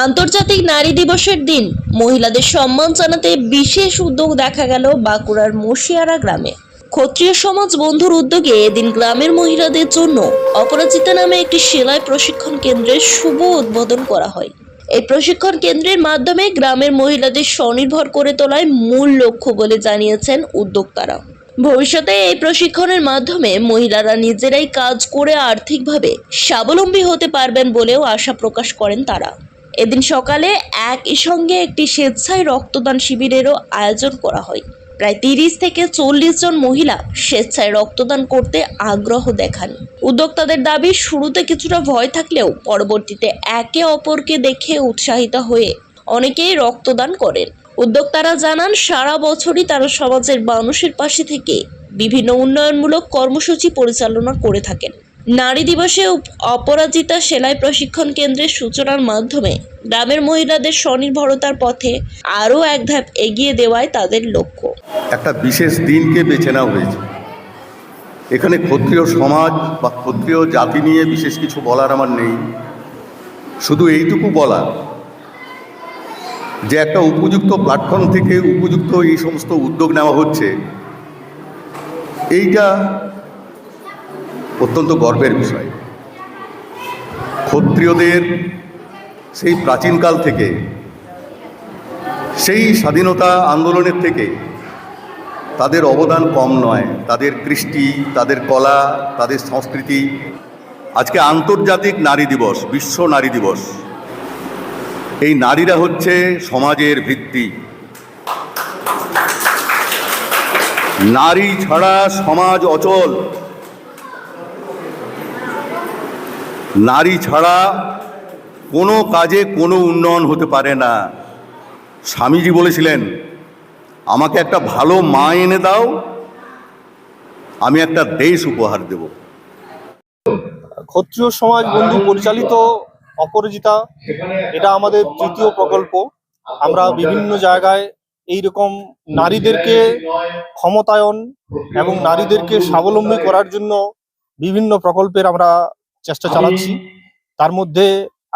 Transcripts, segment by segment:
আন্তর্জাতিক নারী দিবসের দিন মহিলাদের সম্মান জানাতে বিশেষ উদ্যোগ দেখা গেল বাঁকুড়ার মশিয়ারা গ্রামে। ক্ষত্রিয় সমাজ বন্ধুর উদ্যোগে এদিন গ্রামের মহিলাদের জন্য অপরাজিতা নামে একটি সেলাই প্রশিক্ষণ কেন্দ্রের শুভ উদ্বোধন করা হয়। এই প্রশিক্ষণ কেন্দ্রের মাধ্যমে গ্রামের মহিলাদের স্বনির্ভর করে তোলাই মূল লক্ষ্য বলে জানিয়েছেন উদ্যোক্তারা। ভবিষ্যতে এই প্রশিক্ষণের মাধ্যমে মহিলারা নিজেরাই কাজ করে আর্থিকভাবে স্বাবলম্বী হতে পারবেন বলেও আশা প্রকাশ করেন তারা। এদিন সকালে একই সঙ্গে একটি স্বেচ্ছায় রক্তদান শিবিরেরও আয়োজন করা হয়। প্রায় 30 থেকে 40 জন মহিলা স্বেচ্ছায় রক্তদান করতে আগ্রহ দেখান। উদ্যোক্তাদের দাবি, শুরুতে কিছুটা ভয় থাকলেও পরবর্তীতে একে অপরকে দেখে উৎসাহিত হয়ে অনেকেই রক্তদান করেন। উদ্যোক্তারা জানান, সারা বছরই তারা সমাজের মানুষের পাশে থেকে বিভিন্ন উন্নয়নমূলক কর্মসূচি পরিচালনা করে থাকেন। নারী দিবসে অপরাজিতা সেলাই প্রশিক্ষণ কেন্দ্রের সূচনার মাধ্যমে গ্রামের মহিলাদের স্বনির্ভরতার পথে আরও এক ধাপ এগিয়ে দেওয়াই তাদের লক্ষ্য। একটা বিশেষ দিনকে বেছে নেওয়া হয়েছে। এখানে ক্ষত্রিয় সমাজ বা ক্ষত্রিয় জাতি নিয়ে বিশেষ কিছু বলার আমার নেই, শুধু এইটুকু বলা যে একটা উপযুক্ত প্ল্যাটফর্ম থেকে উপযুক্ত এই সমস্ত উদ্যোগ নেওয়া হচ্ছে, এইটা অত্যন্ত গর্বের বিষয়। ক্ষত্রিয়দের সেই প্রাচীনকাল থেকে, সেই স্বাধীনতা আন্দোলনের থেকে তাদের অবদান কম নয়। তাদের কৃষ্টি, তাদের কলা, তাদের সংস্কৃতি। আজকে আন্তর্জাতিক নারী দিবস, বিশ্ব নারী দিবস। এই নারীরা হচ্ছে সমাজের ভিত্তি। নারী ছাড়া সমাজ অচল। নারী ছাড়া কোনো কাজে কোনো উন্নয়ন হতে পারে না। স্বামীজি বলেছিলেন, আমাকে একটা ভালো মা এনে দাও, আমি একটা দেশ উপহার দেব। ক্ষত্রিয় সমাজ বন্ধু পরিচালিত অপরাজিতা, এটা আমাদের তৃতীয় প্রকল্প। আমরা বিভিন্ন জায়গায় এইরকম নারীদেরকে ক্ষমতায়ন এবং নারীদেরকে স্বাবলম্বী করার জন্য বিভিন্ন প্রকল্পের আমরা চেষ্টা চালাচ্ছি। তার মধ্যে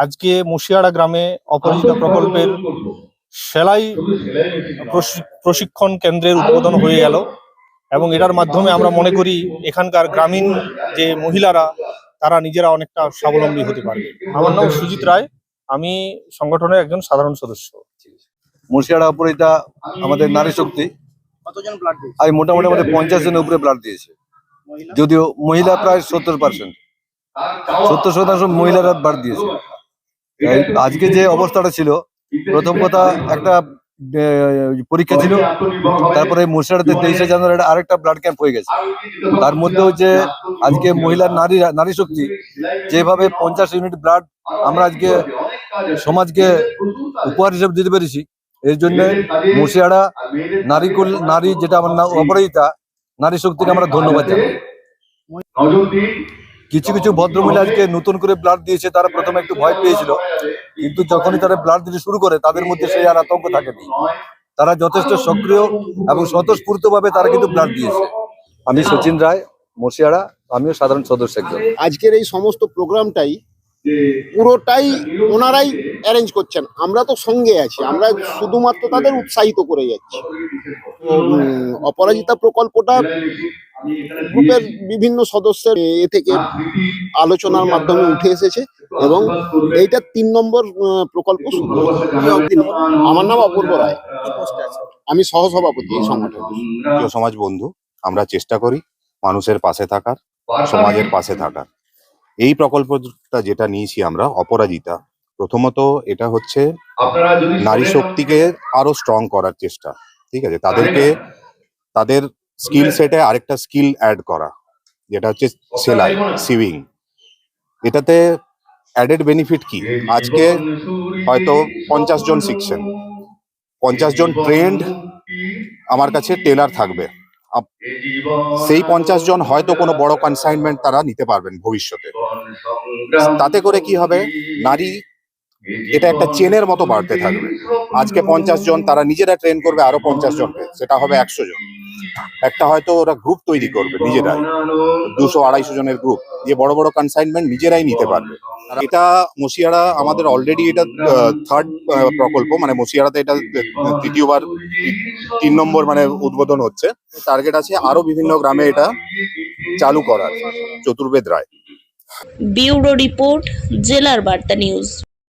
আজকে মশিয়ারা গ্রামে অপরাজিতা প্রকল্পের সেলাই প্রশিক্ষণ কেন্দ্রের উদ্বোধন হয়ে গেল এবং এটার মাধ্যমে আমরা মনে করি এখানকার গ্রামীণ যে মহিলারা তারা নিজেরা অনেকটা স্বাবলম্বী হতে পারবে। আমার নাম সুজিত রায়, আমি সংগঠনের একজন সাধারণ সদস্য। মশিয়ারা অপরাজিতা আমাদের নারী শক্তি। কতজন ব্লাড দিয়েছে? আজ মোটামুটি আমাদের 50 জনের উপরে ব্লাড দিয়েছে, যদিও মহিলা প্রায় 70%। 70% মহিলারা ব্লাড দিয়েছে। আজকে যে অবস্থাটা ছিল, প্রথম কথা একটা পরীক্ষা ছিল, তারপরে মশিয়ারাতে 23শে জানুয়ারি আরেকটা ব্লাড ক্যাম্প হয়ে গেছে। তার মধ্যেও যে আজকে মহিলার নারী শক্তি যেভাবে 50 ইউনিট ব্লাড আমরা আজকে সমাজকে উপহার হিসেবে দিতে পেরেছি, এর জন্য মশিয়ারা নারী যেটা আমার নাম অপরাজিতা নারী শক্তিকে আমরা ধন্যবাদ জানাই। কিছু কিছু ভদ্রমহিলা আজকে নতুন করে ব্লাড দিয়েছে, তারা প্রথমে একটু ভয় পেয়েছিল, কিন্তু যখনই তারা ব্লাড দিতে শুরু করে তাদের মধ্যে সেই আর আতঙ্ক থাকেনি। তারা যথেষ্ট সক্রিয় এবং স্বতঃস্ফূর্তভাবে তারা কিন্তু ব্লাড দিয়েছে। আমি সচিন রায়, মশিয়ারা, আমিও সাধারণ সদস্য একজন। আজকের এই সমস্ত প্রোগ্রামটাই পুরোটাই ওনারাই অ্যারেঞ্জ করছেন, আমরা তো সঙ্গে আছি, আমরা শুধুমাত্র তাদের উৎসাহিত করে যাচ্ছি। অপরাজিতা প্রকল্পটা গ্রুপের বিভিন্ন সদস্যের এ থেকে আলোচনার মাধ্যমে উঠে এসেছে এবং এইটা 3 নম্বর প্রকল্প শুরু হয়েছে। আমার নাম অপূর্ব রায়, আমি সহসভাপতি এই সংগঠনের। সমাজ বন্ধু, আমরা চেষ্টা করি মানুষের পাশে থাকার, সমাজের পাশে থাকার। এই প্রকল্পটা যেটা নিয়েছি আমরা অপরাজিতা, প্রথমত এটা হচ্ছে নারী শক্তিকে আরো স্ট্রং করার চেষ্টা। ঠিক আছে, তাদেরকে তাদের স্কিল সেটে আরেকটা স্কিল অ্যাড করা, যেটা হচ্ছে সেলাই, সিউইং। এটাতে অ্যাডেড বেনিফিট কি, আজকে হয়তো 50 জন শিখছেন, 50 জন ট্রেন্ড আমার কাছে টেলার থাকবে। সেই 50 জন হয়তো কোনো বড় কনসাইনমেন্ট তারা নিতে পারবেন ভবিষ্যতে। তাতে করে কি হবে, নারী এটা একটা চেনের মতো বাড়তে থাকবে। আজকে 50 জন, তারা নিজেরা ট্রেন করবে আরো 50 জনকে, সেটা হবে 100 জন। একটা হয়তো ওরা গ্রুপ তৈরি করবে নিজেরাই, 200-250 জনের গ্রুপ, যে বড় বড় কনসাইনমেন্ট নিজেরাই নিতে পারবে। আর এটা মসিয়ারা আমাদের অলরেডি এটা থার্ড প্রকল্প, মানে মসিয়ারাতে এটা তৃতীয়বার 3 নম্বর মানে উদ্বোধন হচ্ছে। টার্গেট আছে আরো বিভিন্ন গ্রামে এটা চালু করার। চতুর্বেদ রায়। ব্যুরো রিপোর্ট, জেলার বার্তা নিউজ।